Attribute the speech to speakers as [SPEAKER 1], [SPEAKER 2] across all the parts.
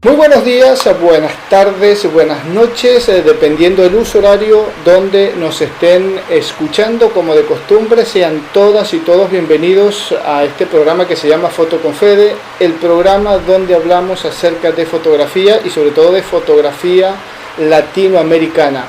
[SPEAKER 1] Muy buenos días, buenas tardes, buenas noches, dependiendo del uso horario donde nos estén escuchando. Como de costumbre, sean todas y todos bienvenidos a este programa que se llama Foto con Fede, el programa donde hablamos acerca de fotografía y sobre todo de fotografía latinoamericana.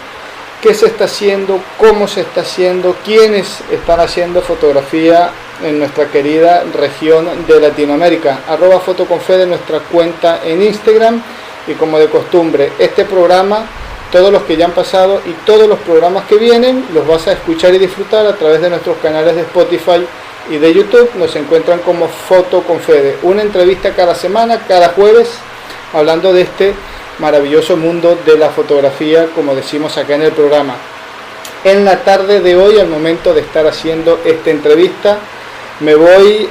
[SPEAKER 1] ¿Qué se está haciendo? ¿Cómo se está haciendo? ¿Quiénes están haciendo fotografía en nuestra querida región de Latinoamérica? @fotoconfede, nuestra cuenta en Instagram. Y como de costumbre, este programa, todos los que ya han pasado y todos los programas que vienen, los vas a escuchar y disfrutar a través de nuestros canales de Spotify y de YouTube. Nos encuentran como Foto con Fede. Una entrevista cada semana, cada jueves, hablando de este maravilloso mundo de la fotografía, como decimos acá en el programa. En la tarde de hoy, al momento de estar haciendo esta entrevista, me voy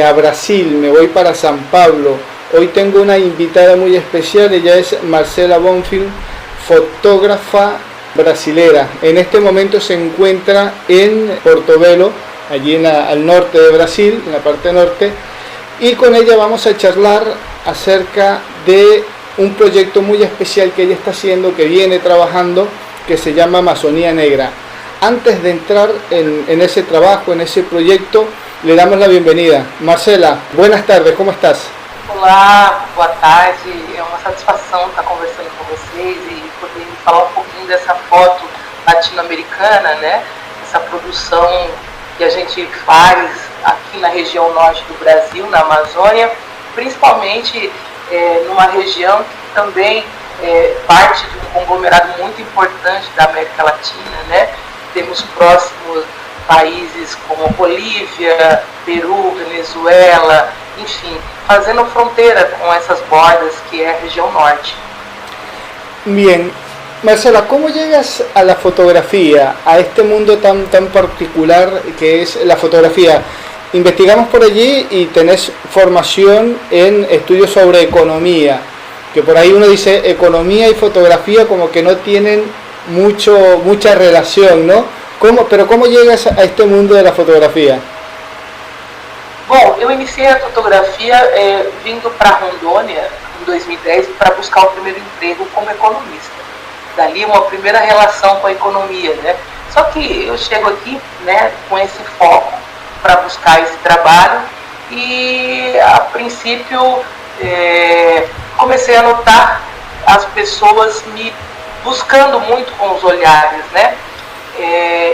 [SPEAKER 1] a Brasil, me voy para San Pablo. Hoy tengo una invitada muy especial, ella es Marcela Bonfim, fotógrafa brasilera. En este momento se encuentra en Portobelo, allí al norte de Brasil, en la parte norte, y con ella vamos a charlar acerca de un proyecto muy especial que ella está haciendo, que viene trabajando, que se llama Amazonía Negra. Antes de entrar en ese trabajo, en ese proyecto, le damos la bienvenida. Marcela, buenas tardes, ¿cómo estás?
[SPEAKER 2] Olá, boa tarde. É uma satisfação estar conversando com vocês e poder falar um pouquinho dessa foto latino-americana, né? Essa produção que a gente faz aqui na região norte do Brasil, na Amazônia, principalmente numa região que também parte de um conglomerado muito importante da América Latina, né? Temos próximos países como Bolívia, Peru, Venezuela, enfim, fazendo fronteira com essas bordas que é a região norte.
[SPEAKER 1] Bien, Marcela, ¿cómo llegas a la fotografía, a este mundo tan particular que es la fotografía? Investigamos por allí y tenés formación en estudios sobre economía, que por ahí uno dice economía y fotografía como que no tienen mucha relación, ¿no? Pero ¿cómo llegas a este mundo de la fotografía?
[SPEAKER 2] Bom, eu iniciei a fotografia vindo para Rondônia em 2010 para buscar o primeiro emprego como economista. Dali uma primeira relação com a economia, né? Só que eu chego aqui, né, com esse foco para buscar esse trabalho e a princípio comecei a notar as pessoas me buscando muito com os olhares, né?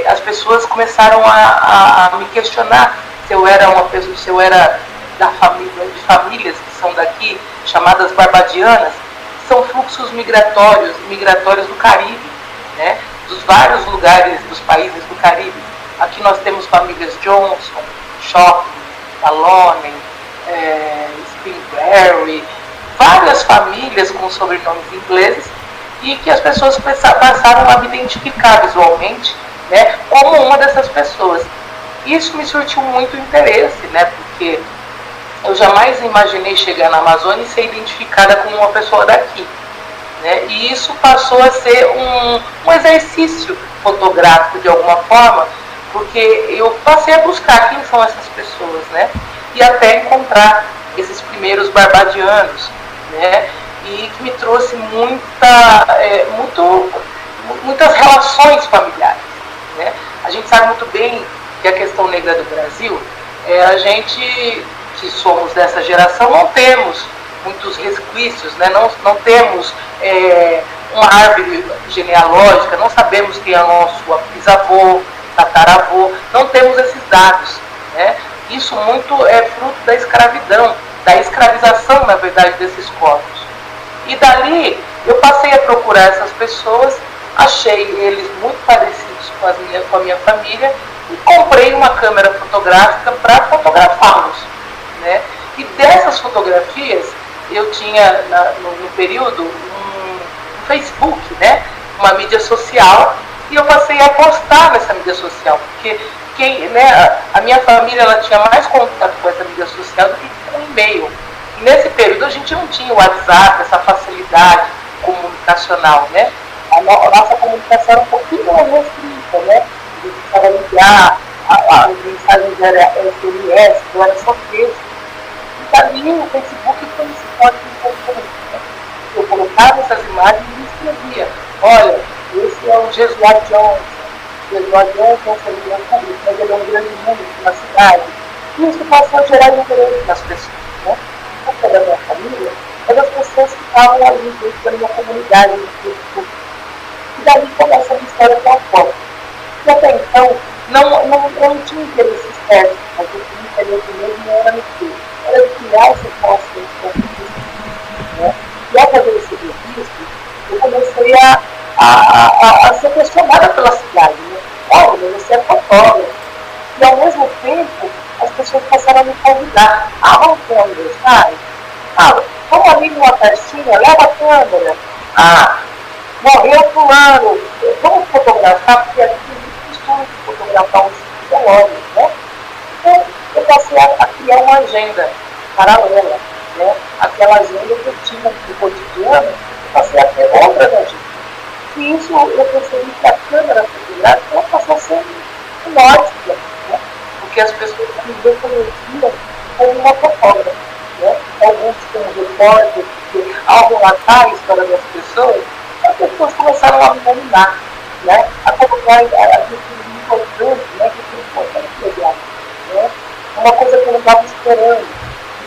[SPEAKER 2] As pessoas começaram a me questionar se eu era uma pessoa, se eu era da família, de famílias que são daqui, chamadas barbadianas, que são fluxos migratórios do Caribe, né? Dos vários lugares dos países do Caribe. Aqui nós temos famílias Johnson, Shockey, Maloney, Springberry, várias famílias com sobrenomes ingleses e que as pessoas passaram a me identificar visualmente, né, como uma dessas pessoas. Isso me surtiu muito interesse, né, porque eu jamais imaginei chegar na Amazônia e ser identificada como uma pessoa daqui, né, e isso passou a ser um exercício fotográfico de alguma forma, porque eu passei a buscar quem são essas pessoas, né, e até encontrar esses primeiros barbadianos, né, e que me trouxe muitas relações familiares, né. A gente sabe muito bem que a questão negra do Brasil, a gente que somos dessa geração não temos muitos resquícios, né? Não temos uma árvore genealógica, não sabemos quem é o nosso bisavô, tataravô, não temos esses dados, né? Isso muito é fruto da escravidão, da escravização, na verdade, desses corpos. E dali eu passei a procurar essas pessoas, achei eles muito parecidos com a minha família e comprei uma câmera fotográfica para fotografá-los, né? E dessas fotografias eu tinha no período um Facebook, né? Uma mídia social, e eu passei a postar nessa mídia social, porque a minha família ela tinha mais contato com essa mídia social do que com o e-mail. E nesse período a gente não tinha o WhatsApp, essa facilidade comunicacional, né? A nossa comunicação era um pouquinho mais restrita, né? A gente precisava ligar, as mensagens eram SMS, não era só texto. E dali o Facebook foi esse forte de colocava essas imagens e escrevia, olha, esse é o Jesuá Johnson. Jesuá Johnson foi um grande público, mas ele é um grande músico na cidade. E isso passou a gerar interesse nas pessoas, né? Porque da minha família, é das pessoas que estavam ali dentro da minha comunidade, e daí começa a minha história com a foto. E até então, eu não tinha interesse externo, mas eu tinha interesse mesmo era no quê? Era de criar essas relações com as pessoas, né? E ao fazer esse registro, eu comecei a ser questionada pela cidade, né? Olha, mas você é fotógrafo. E ao mesmo tempo, as pessoas passaram a me convidar. Ah, vamos ter um aniversário? Ah, vamos ali numa festinha, leva a câmera. Ah, morreu fulano, vamos fotografar, porque aqui tem muito costume de fotografar os velórios, né? Então, eu passei a criar uma agenda paralela, né? Aquela agenda que eu tinha no cotidiano, eu passei a ter outras agendas. E isso eu percebi que a câmera fotográfica passou a ser um norte, né? Porque as pessoas me reconheciam como uma fotógrafa, né? Alguns como repórter, porque ao relatar a história das pessoas, as pessoas começaram a me animar, né? A colocar a gente importante, né? Que é importante pegar, né? Uma coisa que eu não estava esperando.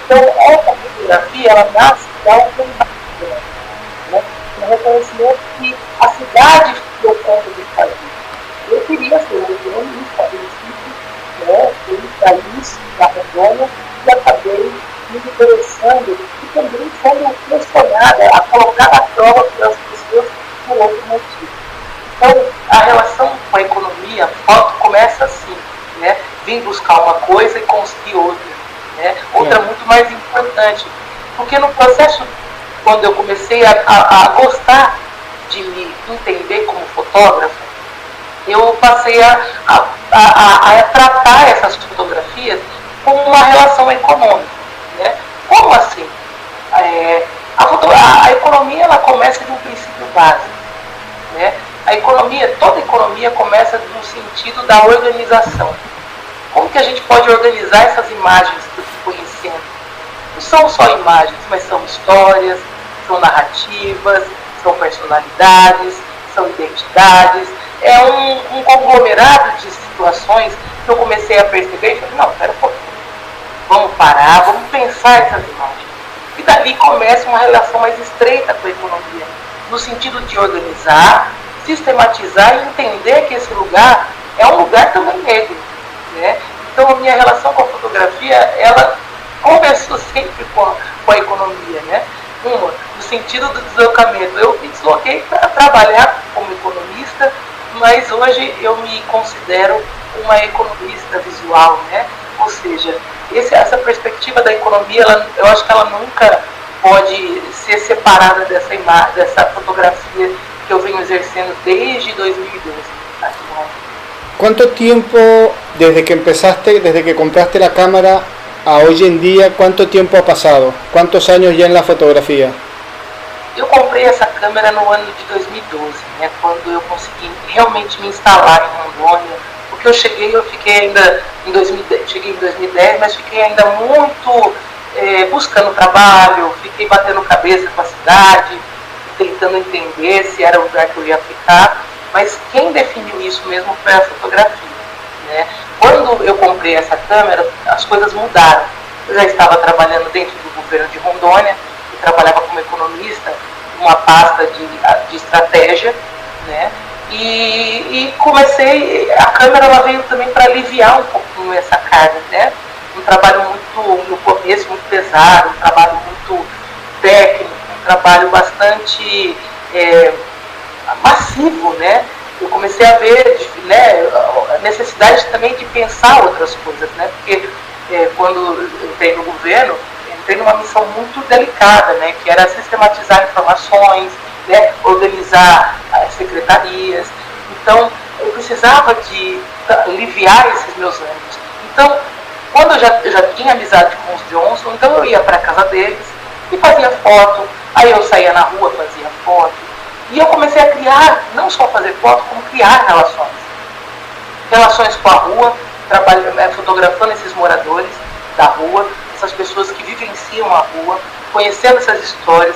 [SPEAKER 2] Então, essa fotografia, ela nasce de algo que eu não estava esperando, né? Um reconhecimento que a cidade deu conta de fazer. Eu queria ser um economista, a princípio, né? Fui para isso, na Rondônia, e acabei me interessando e também sendo questionada, a colocar à prova pelas pessoas por outro motivo. Então, a relação com a economia, a foto começa assim, né? Vim buscar uma coisa e conseguir outra, né? Outra muito mais importante, porque no processo, quando eu comecei a gostar de me entender como fotógrafo, eu passei a tratar essas fotografias como uma relação econômica, né? Como assim? A economia, ela começa de um princípio básico, né? Toda economia começa no sentido da organização. Como que a gente pode organizar essas imagens que eu estou conhecendo? Não são só imagens, mas são histórias, são narrativas, são personalidades, são identidades. É um conglomerado de situações que eu comecei a perceber e falei, não, espera um pouquinho. Vamos parar, vamos pensar essas imagens. E dali começa uma relação mais estreita com a economia, no sentido de organizar, sistematizar e entender que esse lugar é um lugar também negro, né? Então a minha relação com a fotografia, ela conversou sempre com a economia, né? No sentido do deslocamento. Eu me desloquei para trabalhar como economista, mas hoje eu me considero uma economista visual, né? Ou seja, essa perspectiva da economia, eu acho que ela nunca pode ser separada dessa fotografia que eu venho exercendo desde 2012.
[SPEAKER 1] ¿Cuánto tiempo desde que compraste la cámara a hoy en día, cuánto tiempo ha pasado? ¿Cuántos años ya en la fotografía?
[SPEAKER 2] Eu comprei essa câmera no ano de 2012, né, quando eu consegui realmente me instalar em Rondônia, porque eu fiquei ainda em 2010, cheguei em 2010, mas fiquei ainda muito buscando trabalho, fiquei batendo cabeça com a cidade, tentando entender se era o lugar que eu ia ficar, mas quem definiu isso mesmo foi a fotografia, né? Quando eu comprei essa câmera, as coisas mudaram. Eu já estava trabalhando dentro do governo de Rondônia, eu trabalhava como economista, uma pasta de estratégia, né? E comecei, a câmera ela veio também para aliviar um pouquinho essa carga, né? Um trabalho muito, no começo, muito pesado, um trabalho muito técnico, um trabalho bastante massivo, né? Eu comecei a ver, né, a necessidade também de pensar outras coisas, né? Porque quando eu entrei no governo, entrei numa missão muito delicada, né? Que era sistematizar informações, né? Organizar as secretarias. Então, eu precisava de aliviar esses meus ânimos. Então, quando eu já tinha amizade com os Johnson, então eu ia para a casa deles e fazia foto. Aí eu saía na rua, fazia foto. E eu comecei a criar, não só fazer foto, como criar relações. Relações com a rua, fotografando esses moradores da rua, essas pessoas que vivenciam a rua, conhecendo essas histórias,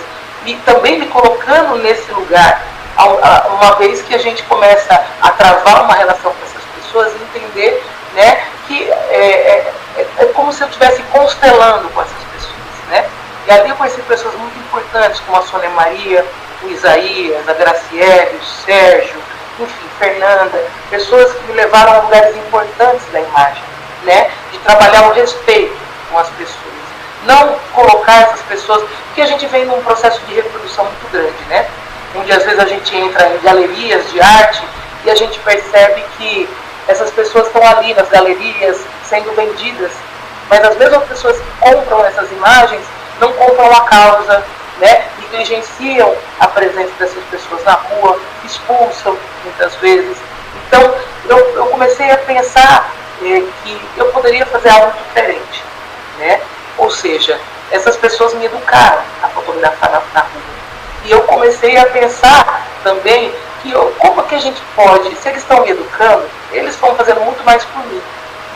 [SPEAKER 2] também me colocando nesse lugar, uma vez que a gente começa a travar uma relação com essas pessoas e entender, né, que é como se eu estivesse constelando com essas pessoas, né? E ali eu conheci pessoas muito importantes, como a Sônia Maria, o Isaías, a Graciele, o Sérgio, enfim, Fernanda, pessoas que me levaram a lugares importantes da imagem, né? De trabalhar o respeito com as pessoas. Não colocar essas pessoas, porque a gente vem num processo de reprodução muito grande, né? Onde às vezes a gente entra em galerias de arte e a gente percebe que essas pessoas estão ali nas galerias sendo vendidas, mas as mesmas pessoas que compram essas imagens não compram a causa, né? Negligenciam a presença dessas pessoas na rua, expulsam muitas vezes. Então eu comecei a pensar que eu poderia fazer algo diferente, né? Ou seja, essas pessoas me educaram a fotografar na rua. E eu comecei a pensar também que como que a gente pode, se eles estão me educando, eles estão fazendo muito mais por mim.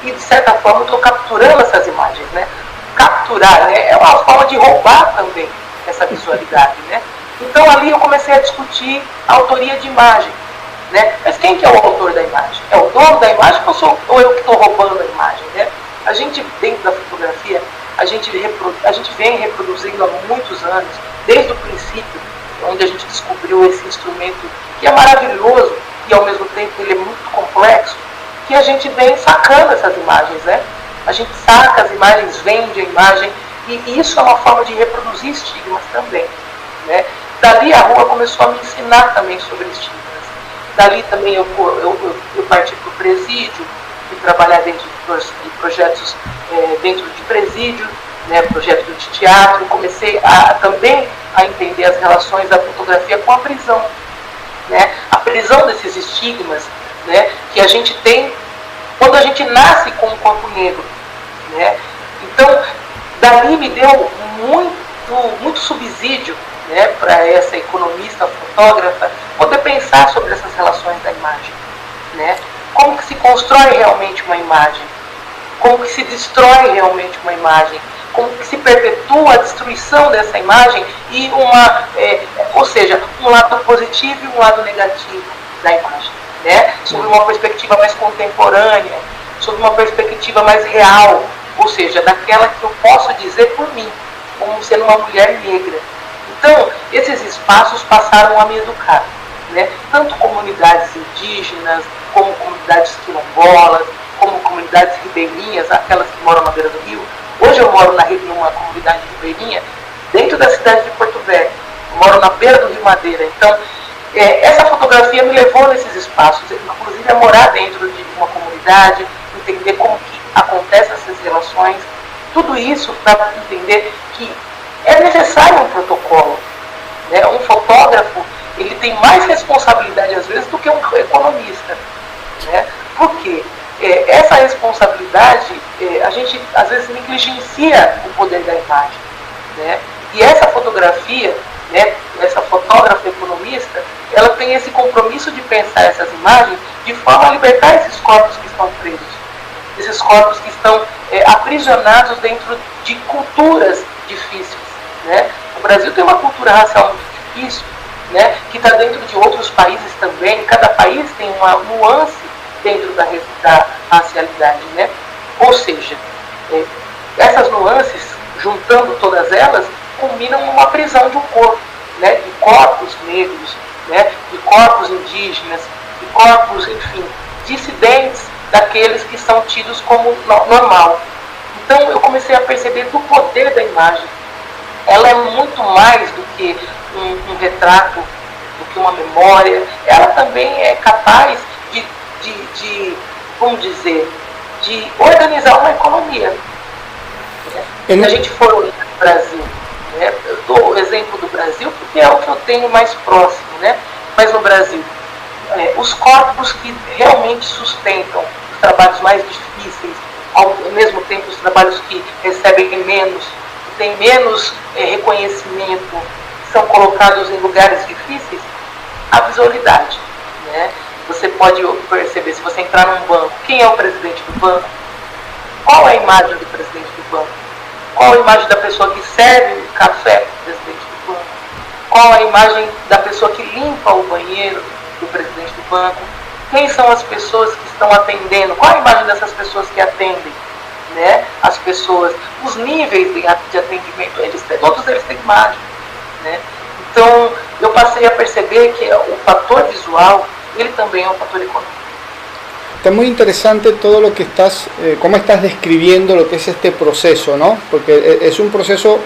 [SPEAKER 2] E de certa forma eu estou capturando essas imagens, né? Capturar, né, é uma forma de roubar também essa visualidade, né? Então ali eu comecei a discutir a autoria de imagem, né? Mas quem que é o autor da imagem? É o dono da imagem ou eu que estou roubando a imagem, né? A gente, dentro da fotografia, a gente vem reproduzindo há muitos anos, desde o princípio, onde a gente descobriu esse instrumento que é maravilhoso e ao mesmo tempo ele é muito complexo, que a gente vem sacando essas imagens, né? A gente saca as imagens, vende a imagem, e isso é uma forma de reproduzir estigmas também, né? Dali a rua começou a me ensinar também sobre estigmas. Dali também eu parti para o presídio, fui trabalhar dentro de projetos dentro de presídio, né, projeto de teatro, comecei também a entender as relações da fotografia com a prisão, né? A prisão desses estigmas, né, que a gente tem quando a gente nasce com um corpo negro, né? Então, dali me deu muito subsídio, né, para essa economista, fotógrafa, poder pensar sobre essas relações da imagem, né? Como que se constrói realmente uma imagem, como que se destrói realmente uma imagem, como que se perpetua a destruição dessa imagem e ou seja, um lado positivo e um lado negativo da imagem, né? Sobre uma perspectiva mais contemporânea, sobre uma perspectiva mais real, ou seja, daquela que eu posso dizer por mim, como sendo uma mulher negra. Então, esses espaços passaram a me educar, né? Tanto comunidades indígenas, como comunidades quilombolas, como comunidades ribeirinhas, aquelas que moram na beira do rio. Hoje eu moro numa comunidade ribeirinha, dentro da cidade de Porto Velho. Eu moro na beira do Rio Madeira. Então, essa fotografia me levou nesses espaços, inclusive a morar dentro de uma comunidade, entender como que acontecem essas relações. Tudo isso para entender que é necessário um protocolo, né? Um fotógrafo, ele tem mais responsabilidade às vezes do que um economista, né? Por quê? Essa responsabilidade, a gente às vezes negligencia o poder da imagem, né? E essa fotografia, né, essa fotógrafa economista, ela tem esse compromisso de pensar essas imagens de forma a libertar esses corpos que estão presos, esses corpos que estão aprisionados dentro de culturas difíceis, né? O Brasil tem uma cultura racial muito difícil, né, que está dentro de outros países também. Cada país tem uma nuance dentro da racialidade, né? Ou seja, essas nuances, juntando todas elas, culminam numa prisão de um corpo, né? De corpos negros, né? De corpos indígenas, de corpos, enfim, dissidentes daqueles que são tidos como normal. Então eu comecei a perceber do poder da imagem. Ela é muito mais do que um retrato, do que uma memória. Ela também é capaz vamos dizer, de organizar uma economia. Se a gente for olhar no Brasil, né, eu dou o exemplo do Brasil porque é o que eu tenho mais próximo, né? Mas no Brasil, os corpos que realmente sustentam os trabalhos mais difíceis, ao mesmo tempo os trabalhos que recebem menos, que têm menos reconhecimento, são colocados em lugares difíceis, a visualidade, né? Você pode perceber, se você entrar num banco, quem é o presidente do banco? Qual é a imagem do presidente do banco? Qual a imagem da pessoa que serve o café para o presidente do banco? Qual a imagem da pessoa que limpa o banheiro do presidente do banco? Quem são as pessoas que estão atendendo? Qual a imagem dessas pessoas que atendem? Né? As pessoas, os níveis de atendimento, todos eles têm imagem. Né? Então, eu passei a perceber que o fator visual, ele também é um fator econômico.
[SPEAKER 1] Está muy interesante todo lo que cómo estás describiendo lo que es este proceso, ¿no? Porque es un proceso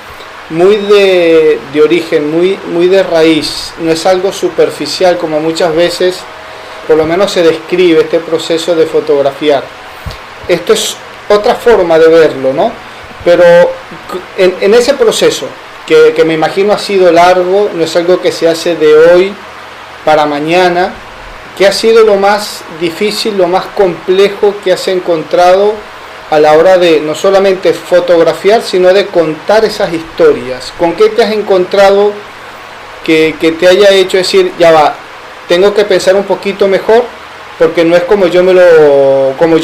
[SPEAKER 1] muy de origen, muy de raíz, no es algo superficial como muchas veces, por lo menos se describe este proceso de fotografiar. Esto es otra forma de verlo, ¿no? Pero en ese proceso, que me imagino ha sido largo, no es algo que se hace de hoy para mañana, ¿qué ha sido lo más difícil, lo más complejo que has encontrado a la hora de no solamente fotografiar, sino de contar esas historias? ¿Con qué te has encontrado que te haya hecho decir, ya va, tengo que pensar un poquito mejor, porque no es como yo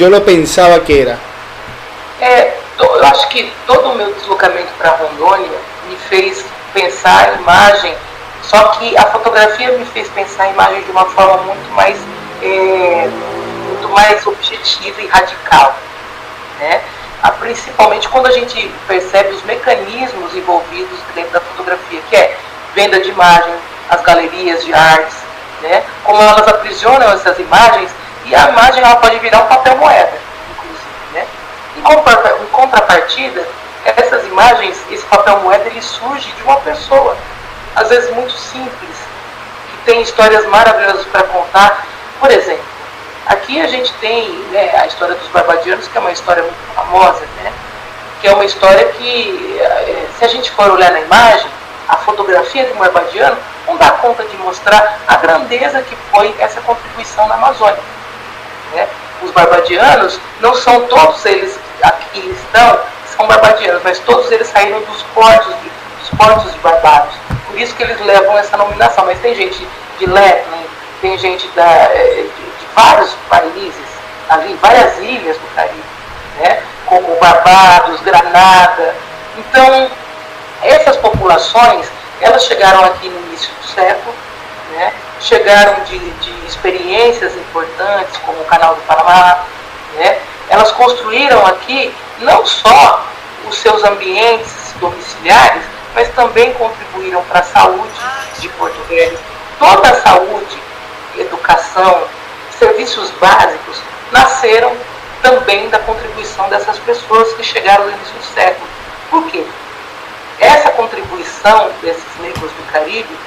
[SPEAKER 1] lo pensaba que era?
[SPEAKER 2] Eu acho que todo o meu deslocamento para Rondônia me fez pensar a imagem, só que a fotografia me fez pensar a imagem de uma forma muito mais objetiva e radical, né? Principalmente quando a gente percebe os mecanismos envolvidos dentro da fotografia, que é venda de imagem, as galerias de artes, né? Como elas aprisionam essas imagens, e a imagem ela pode virar um papel moeda, inclusive, né? Em contrapartida, essas imagens, esse papel moeda, ele surge de uma pessoa, às vezes muito simples, que tem histórias maravilhosas para contar. Por exemplo, aqui a gente tem, né, a história dos barbadianos, que é uma história muito famosa, né? Que é uma história que, se a gente for olhar na imagem, a fotografia de um barbadiano não dá conta de mostrar a grandeza que foi essa contribuição na Amazônia, né? Os barbadianos, não são todos eles aqui estão, são barbadianos, mas todos eles saíram dos portos de Barbados. Por isso que eles levam essa nominação. Mas tem gente de Letland, tem gente de vários países, ali, várias ilhas do Caribe, né? Como Barbados, Granada. Então, essas populações, elas chegaram aqui no início do século, né? Chegaram de experiências importantes, como o Canal do Panamá, né? Elas construíram aqui não só os seus ambientes domiciliares, mas também contribuíram para a saúde de Porto Velho. Toda a saúde, educação, serviços básicos nasceram também da contribuição dessas pessoas que chegaram no início do século. Por quê? Essa contribuição desses negros do Caribe,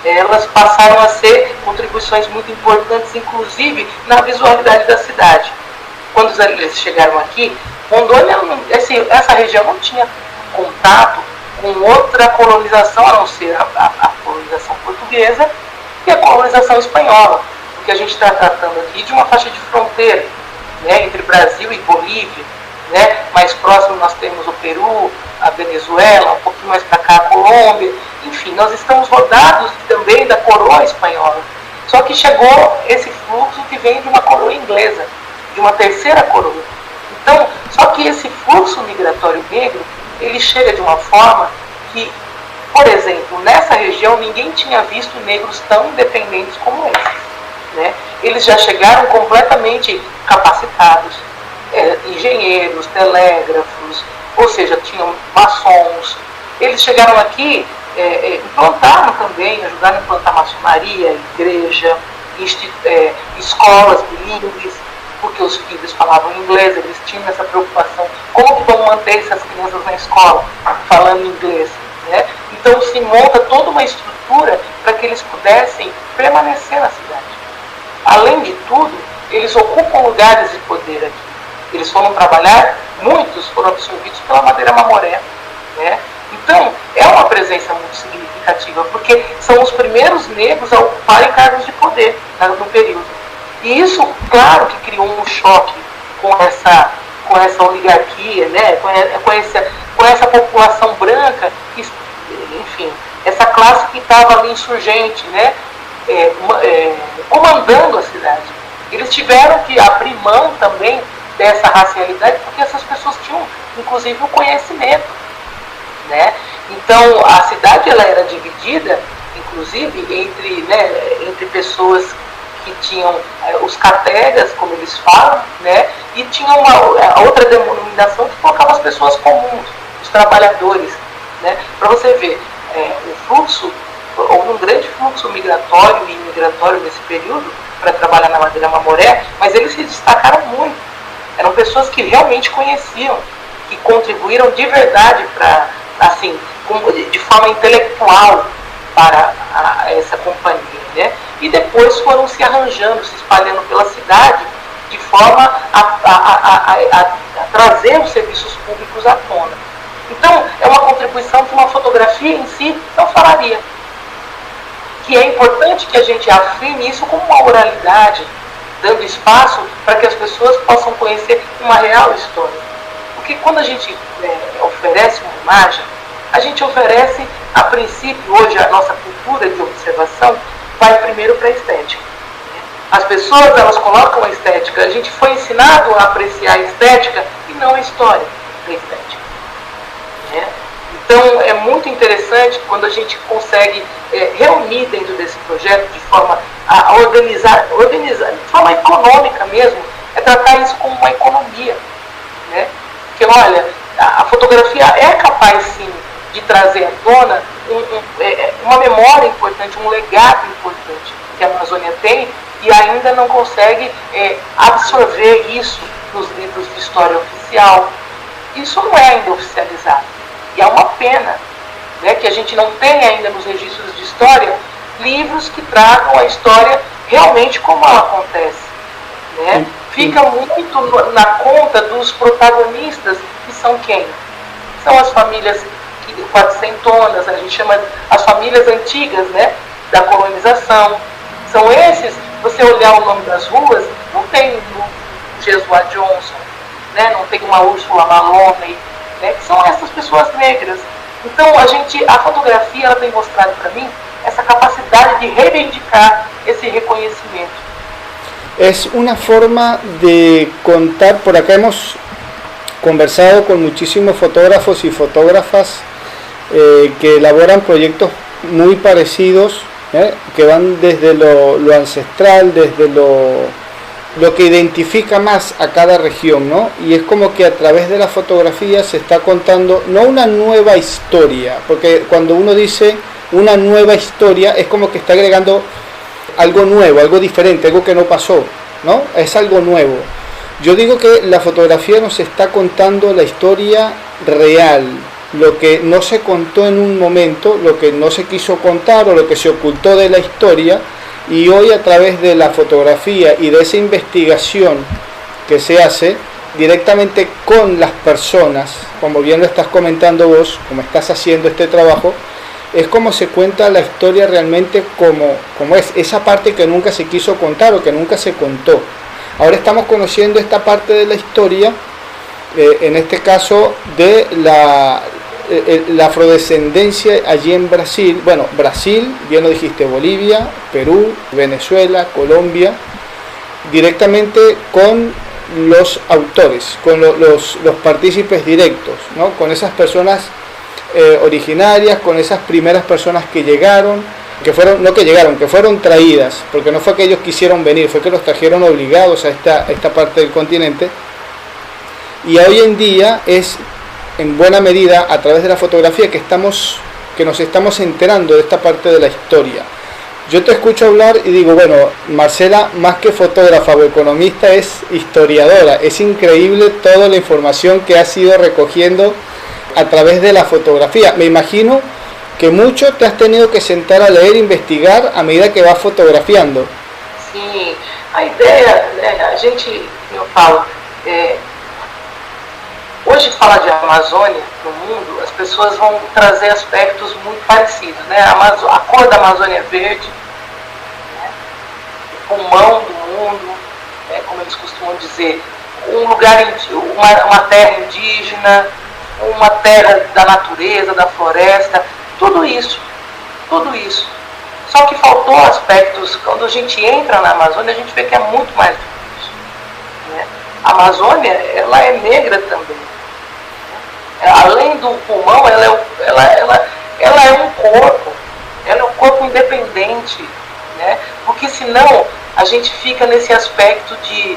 [SPEAKER 2] elas passaram a ser contribuições muito importantes, inclusive na visualidade da cidade. Quando eles chegaram aqui, Rondônia, essa região não tinha contato com outra colonização, a não ser a colonização portuguesa e a colonização espanhola, porque a gente está tratando aqui de uma faixa de fronteira, né, entre Brasil e Bolívia, né? Mais próximo nós temos o Peru, a Venezuela, um pouquinho mais para cá a Colômbia, enfim, nós estamos rodados também da coroa espanhola, só que chegou esse fluxo que vem de uma coroa inglesa, de uma terceira coroa. Então, só que esse fluxo migratório negro, ele chega de uma forma que, por exemplo, nessa região ninguém tinha visto negros tão independentes como esses, né? Eles já chegaram completamente capacitados, engenheiros, telégrafos, ou seja, tinham maçons. Eles chegaram aqui, implantaram também, ajudaram a implantar maçonaria, igreja, escolas bilíngues, porque os filhos falavam inglês, eles tinham essa preocupação, como que vão manter essas crianças na escola falando inglês, né? Então se monta toda uma estrutura para que eles pudessem permanecer na cidade. Além de tudo, eles ocupam lugares de poder aqui. Eles foram trabalhar, muitos foram absorvidos pela Madeira Mamoré, né? Então é uma presença muito significativa, porque são os primeiros negros a ocuparem cargos de poder no período. E isso, claro, que criou um choque com essa oligarquia, né? com essa população branca, que, enfim, essa classe que estava ali insurgente, né? Comandando a cidade. Eles tiveram que abrir mão também dessa racialidade, porque essas pessoas tinham, inclusive, o conhecimento, né? Então, a cidade ela era dividida inclusive entre pessoas que tinham os categas, como eles falam, né, e tinha uma outra denominação que colocava as pessoas comuns, os trabalhadores, né, para você ver, o fluxo, houve um grande fluxo migratório e imigratório nesse período para trabalhar na Madeira Mamoré, mas eles se destacaram muito, eram pessoas que realmente conheciam, que contribuíram de verdade para, assim, de forma intelectual para essa companhia, né? E depois foram se arranjando, se espalhando pela cidade, de forma a trazer os serviços públicos à tona. Então, é uma contribuição que uma fotografia em si não falaria. Que é importante que a gente afirme isso como uma oralidade, dando espaço para que as pessoas possam conhecer uma real história. Porque quando a gente oferece uma imagem, a gente oferece, a princípio, hoje a nossa cultura de observação vai primeiro para a estética. As pessoas, elas colocam a estética, a gente foi ensinado a apreciar a estética e não a história da estética. Então, é muito interessante quando a gente consegue reunir dentro desse projeto de forma a organizar de forma econômica mesmo, tratar isso como uma economia. Né? Porque, olha, a fotografia é capaz, sim, de trazer à tona uma memória importante, um legado importante que a Amazônia tem e ainda não consegue absorver isso nos livros de história oficial. Isso não é ainda oficializado. E é uma pena, né, que a gente não tenha ainda nos registros de história livros que tragam a história realmente como ela acontece. Né? Fica muito na conta dos protagonistas, que são quem? São as famílias quatrocentonas, a gente chama as famílias antigas, né, da colonização. São esses, você olhar o nome das ruas, não tem o Jesuá Johnson, né, não tem uma Úrsula Maloney, né, que são essas pessoas negras. Então a fotografia, ela tem mostrado para mim essa capacidade de reivindicar esse reconhecimento.
[SPEAKER 1] Es una forma de contar, por acá hemos conversado con muchísimos fotógrafos y fotógrafas que elaboran proyectos muy parecidos, que van desde lo ancestral, desde lo que identifica más a cada región, ¿no? Y es como que a través de la fotografía se está contando no una nueva historia, porque cuando uno dice una nueva historia es como que está agregando algo nuevo, algo diferente, algo que no pasó, ¿no? Es algo nuevo. Yo digo que la fotografía nos está contando la historia real, lo que no se contó en un momento, lo que no se quiso contar o lo que se ocultó de la historia, y hoy a través de la fotografía y de esa investigación que se hace directamente con las personas, como bien lo estás comentando vos, como estás haciendo este trabajo, es como se cuenta la historia realmente como es, esa parte que nunca se quiso contar o que nunca se contó. Ahora estamos conociendo esta parte de la historia, en este caso de la afrodescendencia allí en Brasil. Bueno, Brasil, bien lo dijiste, Bolivia, Perú, Venezuela, Colombia, directamente con los autores, con los partícipes directos, ¿no? Con esas personas originarias, con esas primeras personas que llegaron, que fueron traídas, porque no fue que ellos quisieron venir, fue que los trajeron obligados a esta parte del continente. Y hoy en día es en buena medida a través de la fotografía que nos estamos enterando de esta parte de la historia. Yo te escucho hablar y digo, bueno, Marcela, más que fotógrafa o economista, es historiadora. Es increíble toda la información que has ido recogiendo a través de la fotografía. Me imagino que mucho te has tenido que sentar a leer e investigar a medida que vas fotografiando.
[SPEAKER 2] Sim, a ideia, né, a gente, eu falo, hoje falar de Amazônia no mundo, as pessoas vão trazer aspectos muito parecidos, né? A cor da Amazônia é verde, né? O pulmão do mundo, né? Como eles costumam dizer, um lugar, uma terra indígena, uma terra da natureza, da floresta, tudo isso. Só que faltou aspectos, quando a gente entra na Amazônia, a gente vê que é muito mais do que isso. Né? A Amazônia, ela é negra também. Além do pulmão, ela é um corpo. Ela é um corpo independente, né? Porque senão a gente fica nesse aspecto de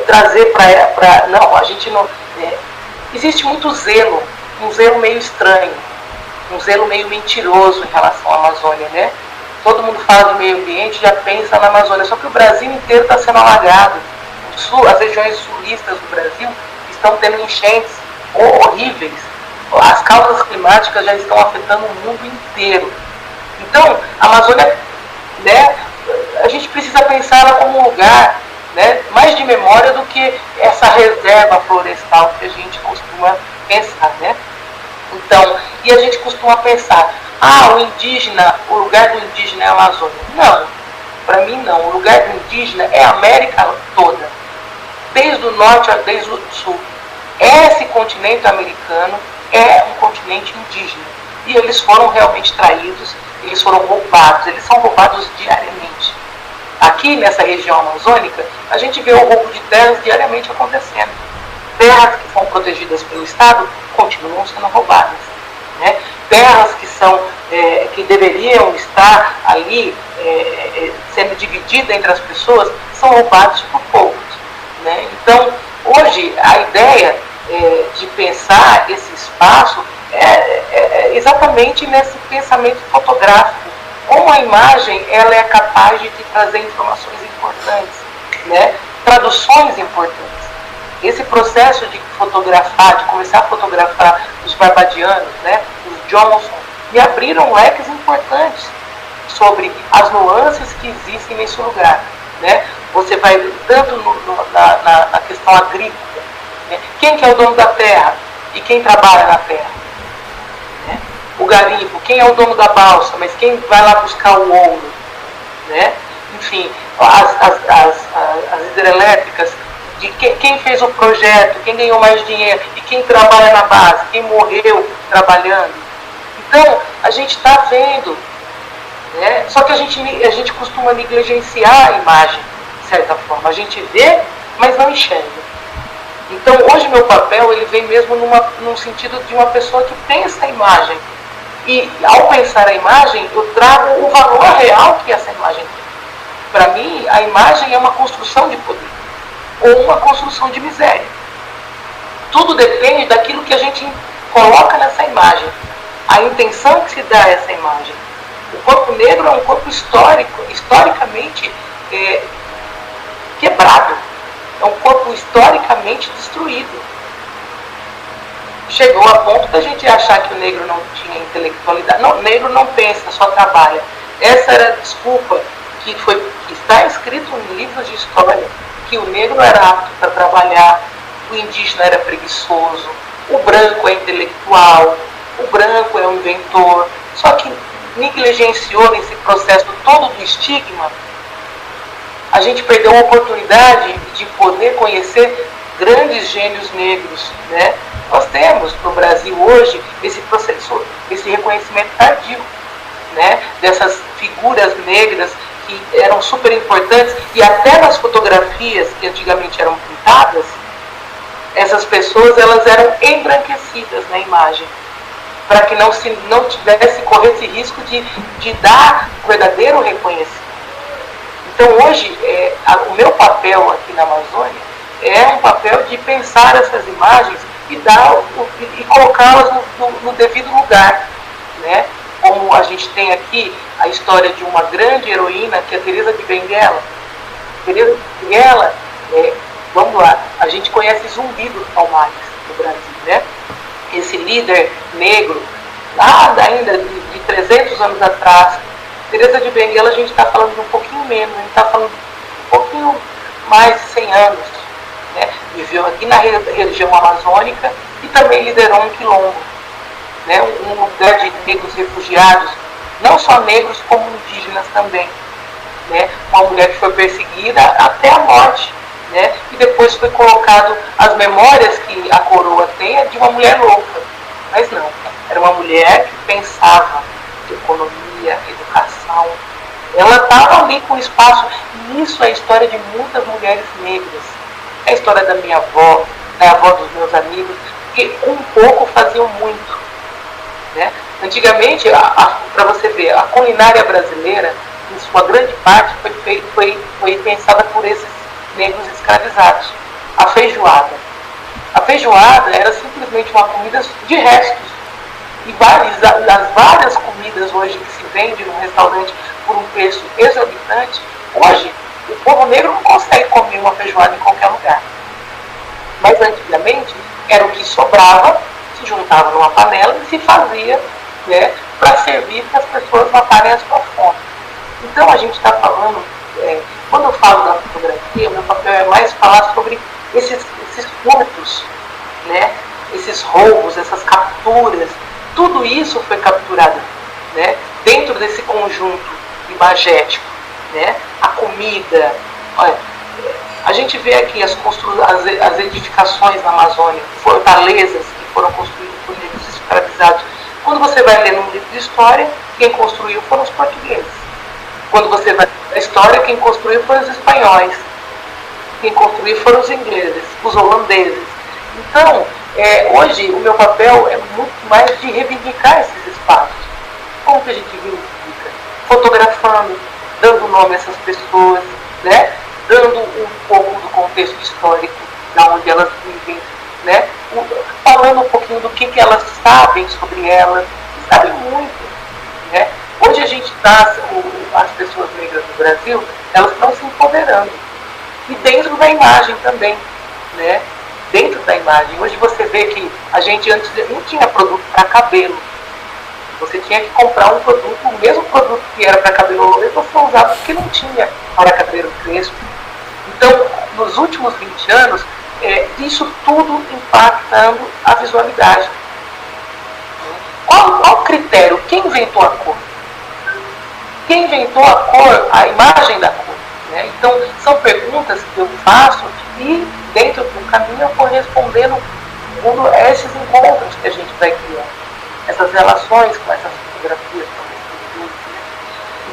[SPEAKER 2] trazer para... Não, a gente não... existe muito zelo, um zelo meio estranho, um zelo meio mentiroso em relação à Amazônia, né? Todo mundo fala de meio ambiente, já pensa na Amazônia, só que o Brasil inteiro está sendo alagado. As regiões sulistas do Brasil estão tendo enchentes horríveis. As causas climáticas já estão afetando o mundo inteiro. Então, a Amazônia, né, a gente precisa pensar ela como um lugar, né, mais de memória do que essa reserva florestal que a gente costuma pensar, né? Então, e a gente costuma pensar, o indígena, o lugar do indígena é a Amazônia. Não, para mim não. O lugar do indígena é a América toda, desde o norte desde o sul. Esse continente americano é um continente indígena. E eles foram realmente traídos, eles foram roubados, eles são roubados diariamente. Aqui nessa região amazônica, a gente vê o roubo de terras diariamente acontecendo. Terras que são protegidas pelo Estado continuam sendo roubadas, né? Terras que deveriam estar ali sendo divididas entre as pessoas são roubadas por poucos, né? Então, hoje, a ideia de pensar esse espaço é exatamente nesse pensamento fotográfico. Como a imagem ela é capaz de te trazer informações importantes, né? Traduções importantes. Esse processo de fotografar, de começar a fotografar os barbadianos, né, os Johnson, me abriram leques importantes sobre as nuances que existem nesse lugar, né? Você vai tanto na questão agrícola, né? Quem que é o dono da terra e quem trabalha na terra, né? O garimpo, quem é o dono da balsa, mas quem vai lá buscar o ouro, né? Enfim, as hidrelétricas, de quem fez o projeto, quem ganhou mais dinheiro e quem trabalha na base, quem morreu trabalhando. Então, a gente está vendo, né? Só que a gente costuma negligenciar a imagem, de certa forma. A gente vê, mas não enxerga. Então, hoje meu papel ele vem mesmo num sentido de uma pessoa que pensa a imagem. E, ao pensar a imagem, eu trago o valor real que essa imagem tem. Para mim, a imagem é uma construção de poder ou uma construção de miséria. Tudo depende daquilo que a gente coloca nessa imagem, a intenção que se dá a essa imagem. O corpo negro é um corpo historicamente quebrado, é um corpo historicamente destruído. Chegou a ponto da gente achar que o negro não tinha intelectualidade. Não, o negro não pensa, só trabalha. Essa era a desculpa que está escrito em livros de história, que o negro era apto para trabalhar, o indígena era preguiçoso, o branco é intelectual, o branco é um inventor. Só que negligenciou nesse processo todo do estigma, a gente perdeu a oportunidade de poder conhecer grandes gênios negros, né? Nós temos no Brasil hoje esse processo, esse reconhecimento tardio, né? Dessas figuras negras que eram super importantes, e até nas fotografias que antigamente eram pintadas, essas pessoas elas eram embranquecidas na imagem, para que não corresse risco de dar o verdadeiro reconhecimento. Então hoje, o meu papel aqui na Amazônia é um papel de pensar essas imagens e colocá-las no devido lugar, né? Como a gente tem aqui a história de uma grande heroína, que é a Teresa de Benguela. Teresa de Benguela, vamos lá, a gente conhece Zumbi dos Palmares no Brasil, né? Esse líder negro, lá ainda de 300 anos atrás. Teresa de Benguela a gente está falando de um pouquinho menos, a gente está falando de um pouquinho mais de 100 anos. Né? Viveu aqui na região amazônica e também liderou um quilombo, né? Um lugar de negros refugiados, não só negros como indígenas também, né? Uma mulher que foi perseguida até a morte, né? E depois foi colocado, as memórias que a coroa tem é de uma mulher louca, mas não, era uma mulher que pensava economia, educação, ela estava ali com espaço, e isso é a história de muitas mulheres negras, é a história da minha avó, da avó dos meus amigos, que um pouco faziam muito. Né? Antigamente, para você ver, a culinária brasileira, em sua grande parte, foi pensada por esses negros escravizados. A feijoada. A feijoada era simplesmente uma comida de restos. E as várias comidas hoje que se vendem num restaurante por um preço exorbitante, hoje o povo negro não consegue comer uma feijoada em qualquer lugar. Mas antigamente era o que sobrava, se juntava numa panela e se fazia, né, para servir para as pessoas matarem a sua fome. Então a gente está falando, quando eu falo da fotografia, meu papel é mais falar sobre esses furtos, né, esses roubos, essas capturas. Tudo isso foi capturado, né, dentro desse conjunto imagético, né, a comida. Olha, a gente vê aqui as edificações na Amazônia, fortalezas que foram construídas por negros escravizados. Quando você vai ler num livro de história, quem construiu foram os portugueses. Quando você vai ler a história, quem construiu foram os espanhóis. Quem construiu foram os ingleses, os holandeses. Então, hoje o meu papel é muito mais de reivindicar esses espaços. Como que a gente reivindica? Fotografando, dando nome a essas pessoas, né? Dando um pouco do contexto histórico, da onde elas vivem, né? Falando um pouquinho do que elas sabem sobre elas, sabem muito, né? Hoje a gente está, as pessoas negras do Brasil, elas estão se empoderando. E dentro da imagem também, né? Dentro da imagem. Hoje você vê que a gente antes não tinha produto para cabelo. Você tinha que comprar um produto, o mesmo produto que era para cabelo loiro, você usava porque não tinha para cabelo crespo. Então, nos últimos 20 anos, isso tudo impactando a visualidade. Qual o critério? Quem inventou a cor? Quem inventou a cor, a imagem da cor? Né? Então, são perguntas que eu faço e, dentro do caminho, eu vou respondendo a esses encontros que a gente vai criar. Essas relações com essas fotografias.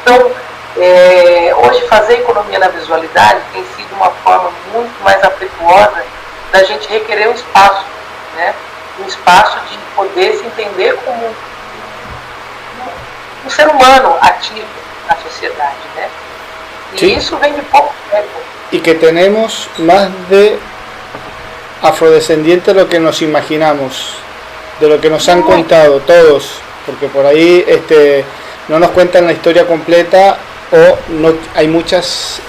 [SPEAKER 2] Então, hoje fazer economia na visualidade tem sido uma forma muito mais afetuosa da gente requerer um espaço, né? Um espaço de poder se entender como um ser humano ativo na sociedade, né? E
[SPEAKER 1] sí.
[SPEAKER 2] Isso vem de pouco tempo.
[SPEAKER 1] Y que tenemos más de afrodescendientes de lo que nos imaginamos, de lo que nos han contado todos, porque por ahí no nos cuentan la historia completa, o no, hay muchas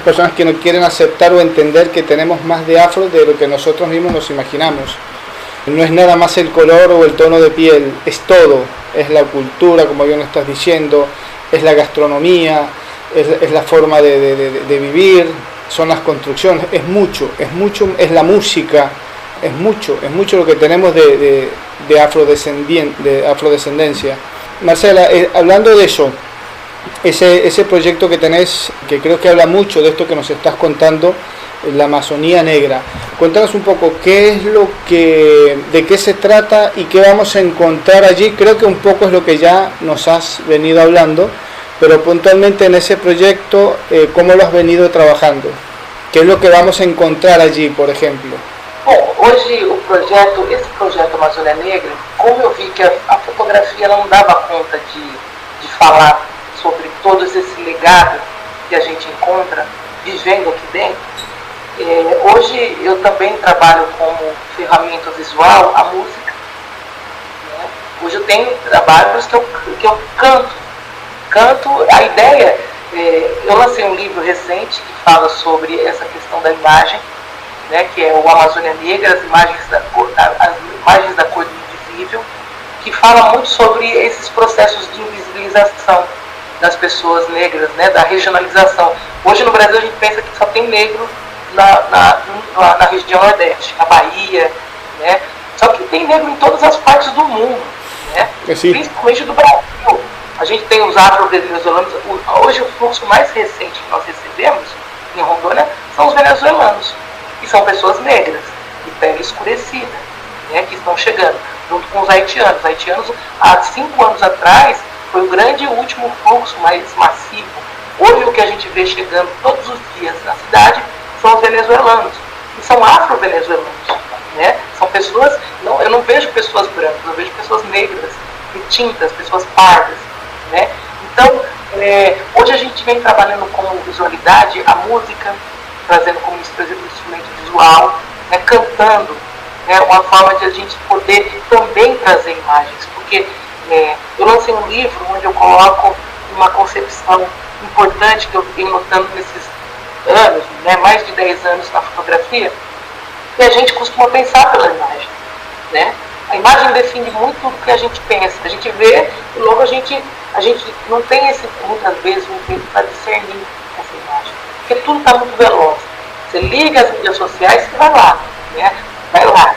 [SPEAKER 1] personas que no quieren aceptar o entender que tenemos más de afro de lo que nosotros mismos nos imaginamos. No es nada más el color o el tono de piel, es todo, es la cultura, como bien lo estás diciendo, es la gastronomía, es la forma de vivir, son las construcciones, es mucho, es la música, es mucho lo que tenemos de afrodescendencia. Marcela, hablando de eso, ese proyecto que tenés, que creo que habla mucho de esto que nos estás contando, la Amazonía Negra. Cuéntanos un poco de qué se trata y qué vamos a encontrar allí. Creo que un poco es lo que ya nos has venido hablando, pero puntualmente en ese proyecto, ¿cómo lo has venido trabajando? ¿Qué es lo que vamos a encontrar allí, por ejemplo?
[SPEAKER 2] Bom, hoje esse projeto Amazônia Negra, como eu vi que a fotografia não dava conta de falar sobre todo esse legado que a gente encontra vivendo aqui dentro, hoje eu também trabalho como ferramenta visual a música. Né? Hoje eu tenho trabalhos que eu canto. A ideia, eu lancei um livro recente que fala sobre essa questão da imagem, né, que é o Amazônia Negra, as imagens da cor do invisível, que fala muito sobre esses processos de invisibilização das pessoas negras, né, da regionalização. Hoje no Brasil a gente pensa que só tem negro na região Nordeste, na Bahia, né, só que tem negro em todas as partes do mundo, né, principalmente do Brasil. A gente tem os afro-venezuelanos. Hoje o fluxo mais recente que nós recebemos em Rondônia são os venezuelanos, que são pessoas negras, de pele escurecida, né, que estão chegando, junto com os haitianos. Os haitianos, há 5 anos atrás, foi o grande último fluxo mais massivo. Hoje o que a gente vê chegando todos os dias na cidade são os venezuelanos, que são afro-venezuelanos. Né? São pessoas, eu não vejo pessoas brancas, eu vejo pessoas negras, retintas, pessoas pardas, né? Então, hoje a gente vem trabalhando com visualidade, a música, trazendo como instrumento visual, né, cantando, né, uma forma de a gente poder também trazer imagens, porque eu lancei um livro onde eu coloco uma concepção importante que eu venho notando nesses anos, né, mais de 10 anos na fotografia, e a gente costuma pensar pela imagem, né? A imagem define muito do que a gente pensa, a gente vê e logo a gente não tem muitas vezes um tempo para discernir essa imagem, porque tudo está muito veloz. Você liga as mídias sociais e vai lá, né? Vai lá.